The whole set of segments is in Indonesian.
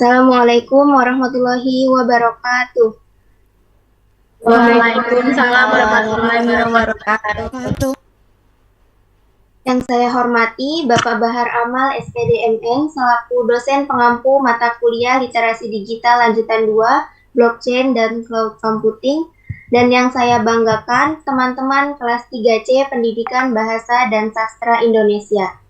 Assalamualaikum warahmatullahi wabarakatuh. Waalaikumsalam warahmatullahi wabarakatuh. Yang saya hormati Bapak Bahar Amal SPDMN selaku dosen pengampu mata kuliah Literasi Digital Lanjutan 2, Blockchain dan Cloud Computing, dan yang saya banggakan teman-teman kelas 3C Pendidikan Bahasa dan Sastra Indonesia.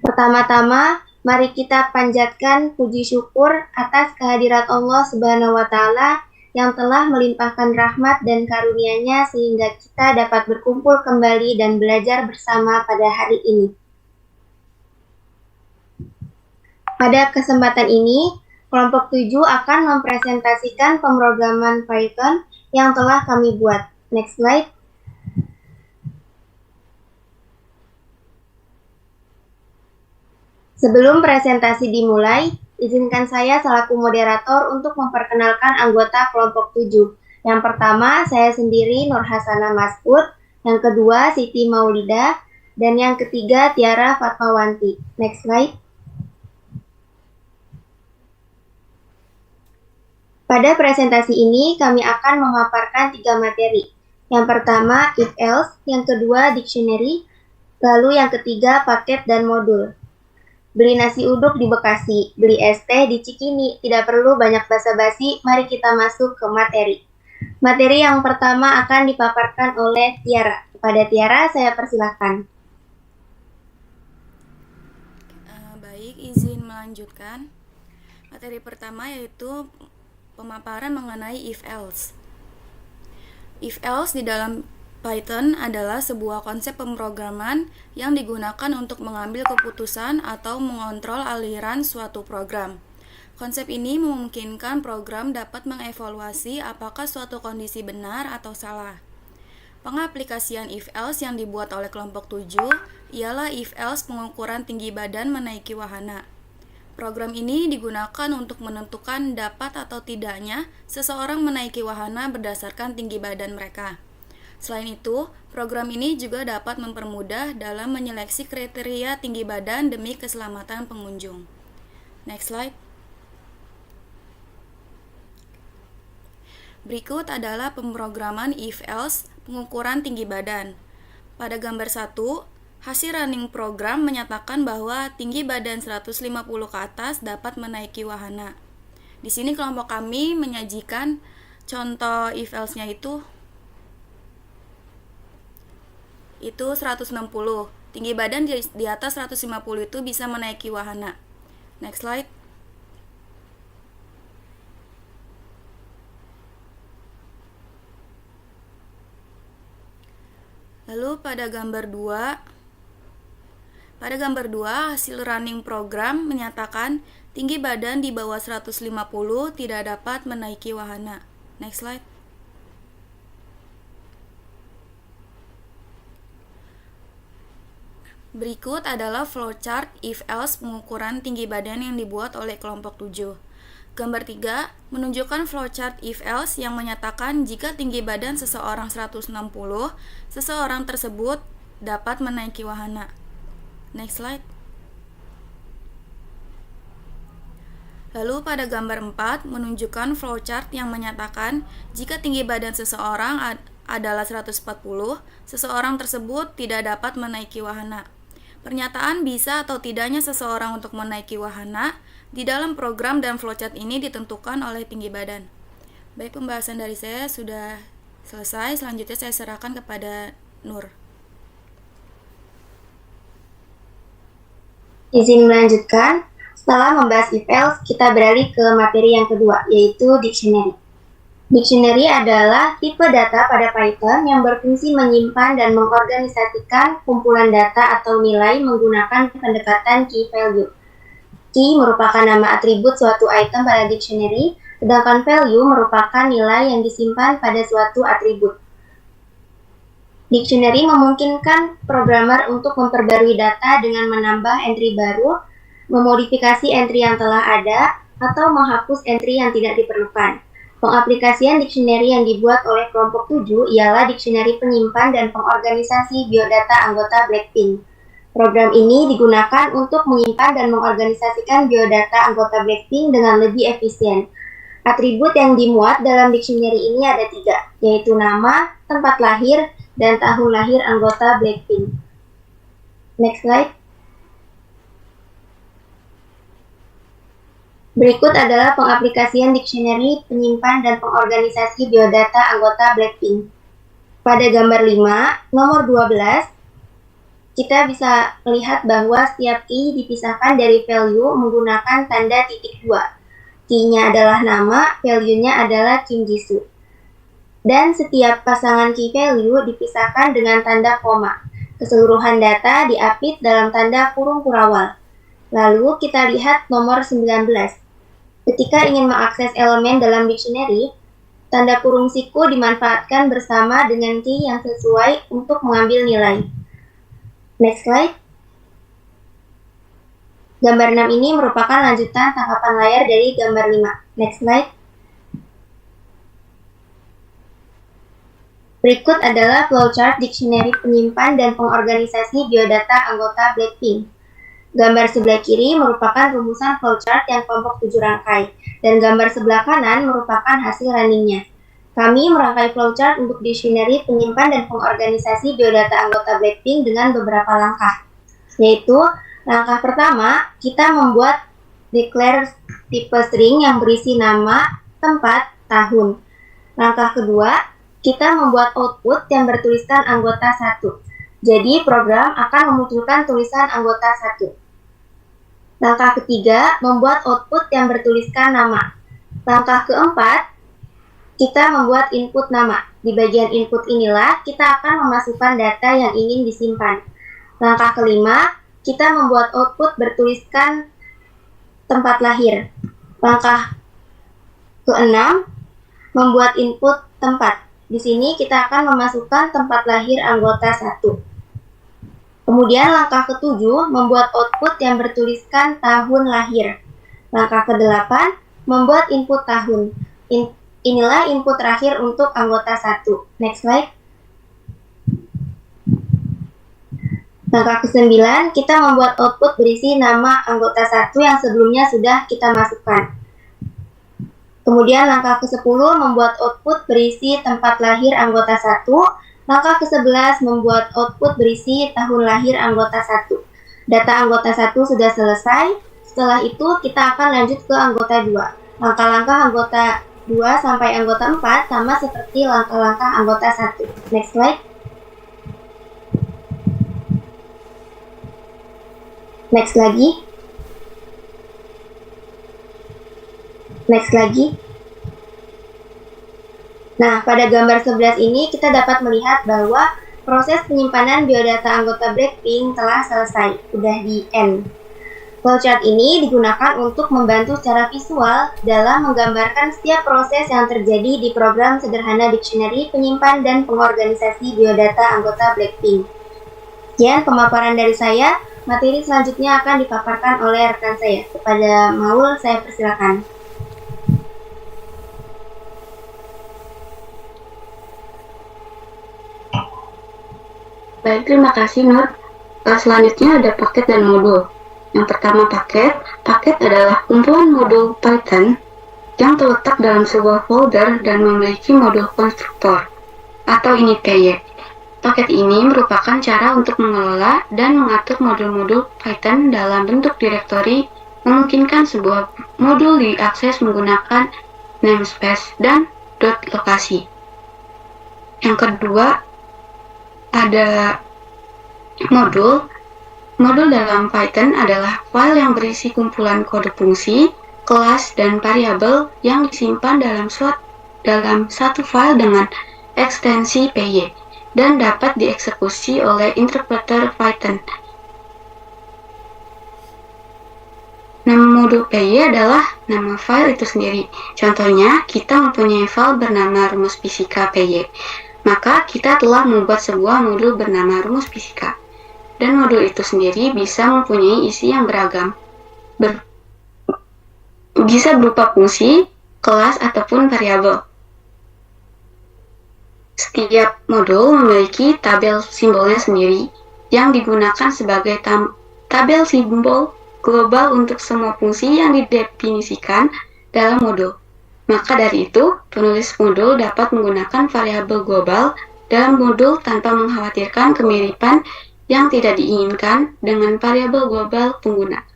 Pertama-tama, mari kita panjatkan puji syukur atas kehadirat Allah Subhanahu wa Ta'ala yang telah melimpahkan rahmat dan karunia-Nya sehingga kita dapat berkumpul kembali dan belajar bersama pada hari ini. Pada kesempatan ini, kelompok 7 akan mempresentasikan pemrograman Python yang telah kami buat. Next slide. Sebelum presentasi dimulai, izinkan saya selaku moderator untuk memperkenalkan anggota kelompok 7. Yang pertama, saya sendiri Nur Hasanah Masud, yang kedua Siti Maulida, dan yang ketiga Tiara Fatmawanti. Next slide. Pada presentasi ini, kami akan memaparkan 3 materi. Yang pertama, if-else, yang kedua dictionary, lalu yang ketiga paket dan modul. Beli nasi uduk di Bekasi, beli es teh di Cikini, tidak perlu banyak basa-basi, mari kita masuk ke materi. Materi yang pertama akan dipaparkan oleh Tiara. Kepada Tiara, saya persilahkan. Baik, izin melanjutkan. Materi pertama yaitu pemaparan mengenai if-else. If-else di dalam Python adalah sebuah konsep pemrograman yang digunakan untuk mengambil keputusan atau mengontrol aliran suatu program. Konsep ini memungkinkan program dapat mengevaluasi apakah suatu kondisi benar atau salah. Pengaplikasian if-else yang dibuat oleh kelompok 7 ialah if-else pengukuran tinggi badan menaiki wahana. Program ini digunakan untuk menentukan dapat atau tidaknya seseorang menaiki wahana berdasarkan tinggi badan mereka. Selain itu, program ini juga dapat mempermudah dalam menyeleksi kriteria tinggi badan demi keselamatan pengunjung. Next slide. Berikut adalah pemrograman if-else pengukuran tinggi badan. Pada gambar 1, hasil running program menyatakan bahwa tinggi badan 150 ke atas dapat menaiki wahana. Di sini kelompok kami menyajikan contoh if-else-nya itu 160. Tinggi badan di atas 150 itu bisa menaiki wahana. Next slide. Lalu pada gambar 2 hasil running program menyatakan tinggi badan di bawah 150 tidak dapat menaiki wahana. Next slide. Berikut adalah flowchart if-else pengukuran tinggi badan yang dibuat oleh kelompok 7. Gambar 3 menunjukkan flowchart if-else yang menyatakan jika tinggi badan seseorang 160, seseorang tersebut dapat menaiki wahana. Next slide. Lalu pada gambar 4 menunjukkan flowchart yang menyatakan jika tinggi badan seseorang adalah 140, seseorang tersebut tidak dapat menaiki wahana. Pernyataan bisa atau tidaknya seseorang untuk menaiki wahana di dalam program dan flowchart ini ditentukan oleh tinggi badan. Baik, pembahasan dari saya sudah selesai. Selanjutnya saya serahkan kepada Nur. Izin melanjutkan. Setelah membahas if-else, kita beralih ke materi yang kedua, yaitu dictionary. Dictionary adalah tipe data pada Python yang berfungsi menyimpan dan mengorganisasikan kumpulan data atau nilai menggunakan pendekatan key value. Key merupakan nama atribut suatu item pada dictionary, sedangkan value merupakan nilai yang disimpan pada suatu atribut. Dictionary memungkinkan programmer untuk memperbarui data dengan menambah entry baru, memodifikasi entry yang telah ada, atau menghapus entry yang tidak diperlukan. Pengaplikasian dictionary yang dibuat oleh kelompok 7 ialah dictionary penyimpan dan pengorganisasi biodata anggota Blackpink. Program ini digunakan untuk menyimpan dan mengorganisasikan biodata anggota Blackpink dengan lebih efisien. Atribut yang dimuat dalam dictionary ini ada 3, yaitu nama, tempat lahir, dan tahun lahir anggota Blackpink. Next slide. Berikut adalah pengaplikasian dictionary, penyimpan, dan pengorganisasi biodata anggota Blackpink. Pada gambar 5, nomor 12, kita bisa melihat bahwa setiap key dipisahkan dari value menggunakan tanda titik 2. Key-nya adalah nama, value-nya adalah Kim Jisoo. Dan setiap pasangan key value dipisahkan dengan tanda koma. Keseluruhan data diapit dalam tanda kurung kurawal. Lalu kita lihat nomor 19. Ketika ingin mengakses elemen dalam dictionary, tanda kurung siku dimanfaatkan bersama dengan key yang sesuai untuk mengambil nilai. Next slide. Gambar 6 ini merupakan lanjutan tangkapan layar dari gambar 5. Next slide. Berikut adalah flowchart dictionary penyimpan dan pengorganisasi biodata anggota Blackpink. Gambar sebelah kiri merupakan rumusan flowchart yang kelompok 7 rangkai, dan gambar sebelah kanan merupakan hasil runningnya. Kami merangkai flowchart untuk dictionary penyimpan dan pengorganisasi biodata anggota Blackpink dengan beberapa langkah, yaitu langkah pertama, kita membuat declare tipe string yang berisi nama, tempat, tahun. Langkah kedua, kita membuat output yang bertuliskan anggota 1. Jadi program akan memunculkan tulisan anggota 1. Langkah ketiga, membuat output yang bertuliskan nama. Langkah keempat, kita membuat input nama. Di bagian input inilah kita akan memasukkan data yang ingin disimpan. Langkah kelima, kita membuat output bertuliskan tempat lahir. Langkah keenam, membuat input tempat. Di sini kita akan memasukkan tempat lahir anggota 1. Kemudian langkah ketujuh, membuat output yang bertuliskan tahun lahir. Langkah ke-8, membuat input tahun. Inilah input terakhir untuk anggota 1. Next slide. Langkah ke-9, kita membuat output berisi nama anggota 1 yang sebelumnya sudah kita masukkan. Kemudian langkah ke-10, membuat output berisi tempat lahir anggota 1. Langkah ke-11, membuat output berisi tahun lahir anggota 1. Data anggota 1 sudah selesai. Setelah itu, kita akan lanjut ke anggota 2. Langkah-langkah anggota 2 sampai anggota 4 sama seperti langkah-langkah anggota 1. Next slide. Next lagi. Next lagi. Nah, pada gambar 11 ini kita dapat melihat bahwa proses penyimpanan biodata anggota Blackpink telah selesai, udah di end. Flowchart ini digunakan untuk membantu secara visual dalam menggambarkan setiap proses yang terjadi di program sederhana dictionary penyimpan dan pengorganisasi biodata anggota Blackpink. Sekian pemaparan dari saya. Materi selanjutnya akan dipaparkan oleh rekan saya. Kepada Maul, saya persilakan. Baik, terima kasih Nur. Selanjutnya ada paket dan modul. Yang pertama paket adalah kumpulan modul Python yang terletak dalam sebuah folder dan memiliki modul konstruktor atau init PY. Paket ini merupakan cara untuk mengelola dan mengatur modul-modul Python dalam bentuk direktori, memungkinkan sebuah modul diakses menggunakan namespace dan .lokasi. Yang kedua, ada modul. Modul dalam Python adalah file yang berisi kumpulan kode fungsi, kelas, dan variabel yang disimpan dalam satu file dengan ekstensi PY dan dapat dieksekusi oleh interpreter Python. Nama modul PY adalah nama file itu sendiri. Contohnya, kita mempunyai file bernama rumus fisika PY. Maka kita telah membuat sebuah modul bernama rumus fisika. Dan modul itu sendiri bisa mempunyai isi yang beragam. Bisa berupa fungsi, kelas, ataupun variabel. Setiap modul memiliki tabel simbolnya sendiri. yang digunakan sebagai tabel simbol global untuk semua fungsi yang didefinisikan dalam modul. Maka dari itu, penulis modul dapat menggunakan variabel global dalam modul tanpa mengkhawatirkan kemiripan yang tidak diinginkan dengan variabel global pengguna.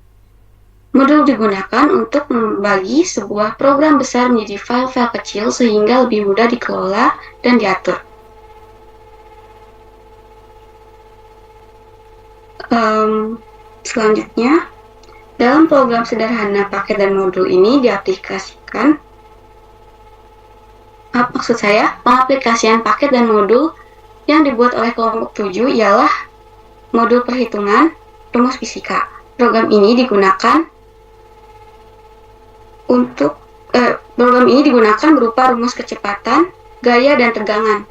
Modul digunakan untuk membagi sebuah program besar menjadi file-file kecil sehingga lebih mudah dikelola dan diatur. Selanjutnya, dalam program sederhana paket dan modul ini diaplikasikan. Pengaplikasian paket dan modul yang dibuat oleh kelompok 7 ialah modul perhitungan rumus fisika. Program ini digunakan berupa rumus kecepatan, gaya, dan tegangan.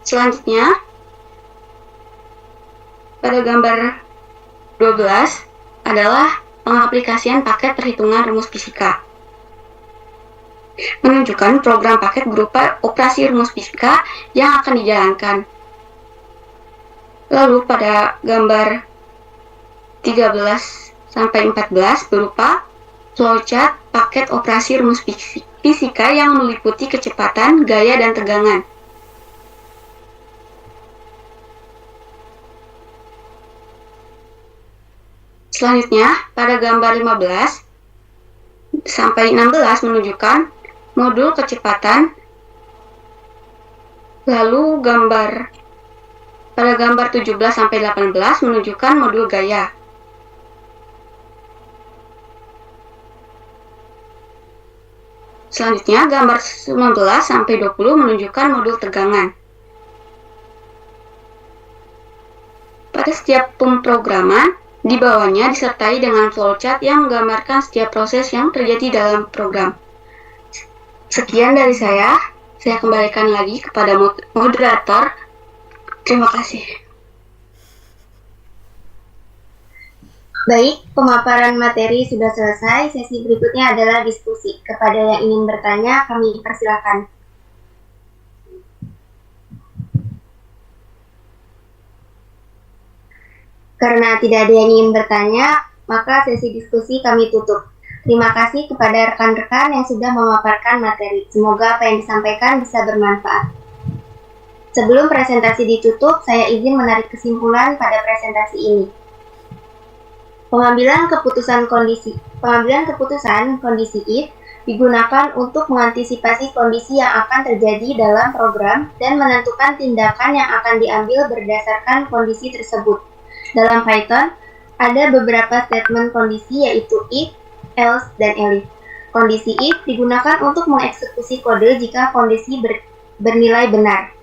Selanjutnya, pada gambar 12 adalah pengaplikasian paket perhitungan rumus fisika. Menunjukkan program paket berupa operasi rumus fisika yang akan dijalankan. Lalu pada gambar 13-14 berupa flowchart paket operasi rumus fisika yang meliputi kecepatan, gaya, dan tegangan. Selanjutnya, pada gambar 15-16 menunjukkan modul kecepatan. Lalu pada gambar 17-18 menunjukkan modul gaya. Selanjutnya, gambar 19-20 menunjukkan modul tegangan. Pada setiap pemrograman, di bawahnya disertai dengan flowchart yang menggambarkan setiap proses yang terjadi dalam program. Sekian dari saya kembalikan lagi kepada moderator. Terima kasih. Baik, pemaparan materi sudah selesai. Sesi berikutnya adalah diskusi. Kepada yang ingin bertanya, kami persilakan. Karena tidak ada yang ingin bertanya, maka sesi diskusi kami tutup. Terima kasih kepada rekan-rekan yang sudah memaparkan materi. Semoga apa yang disampaikan bisa bermanfaat. Sebelum presentasi ditutup, saya izin menarik kesimpulan pada presentasi ini. Pengambilan keputusan kondisi if digunakan untuk mengantisipasi kondisi yang akan terjadi dalam program dan menentukan tindakan yang akan diambil berdasarkan kondisi tersebut. Dalam Python, ada beberapa statement kondisi yaitu if, else, dan elif. Kondisi if digunakan untuk mengeksekusi kode jika kondisi bernilai benar.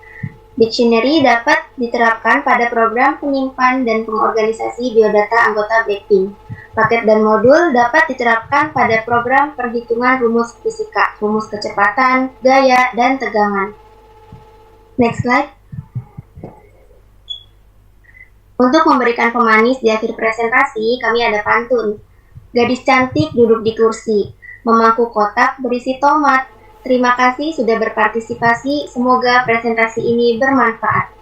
Dictionary dapat diterapkan pada program penyimpan dan pengorganisasi biodata anggota Blackpink. Paket dan modul dapat diterapkan pada program perhitungan rumus fisika, rumus kecepatan, gaya, dan tegangan. Next slide. Untuk memberikan pemanis di akhir presentasi, kami ada pantun. Gadis cantik duduk di kursi, memangku kotak berisi tomat. Terima kasih sudah berpartisipasi, semoga presentasi ini bermanfaat.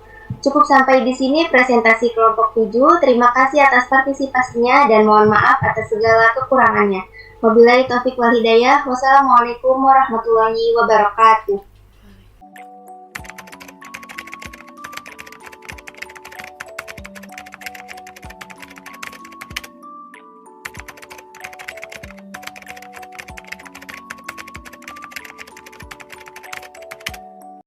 Cukup sampai di sini presentasi kelompok 7, terima kasih atas partisipasinya dan mohon maaf atas segala kekurangannya. Wabillahi taufiq wal hidayah, wassalamualaikum warahmatullahi wabarakatuh.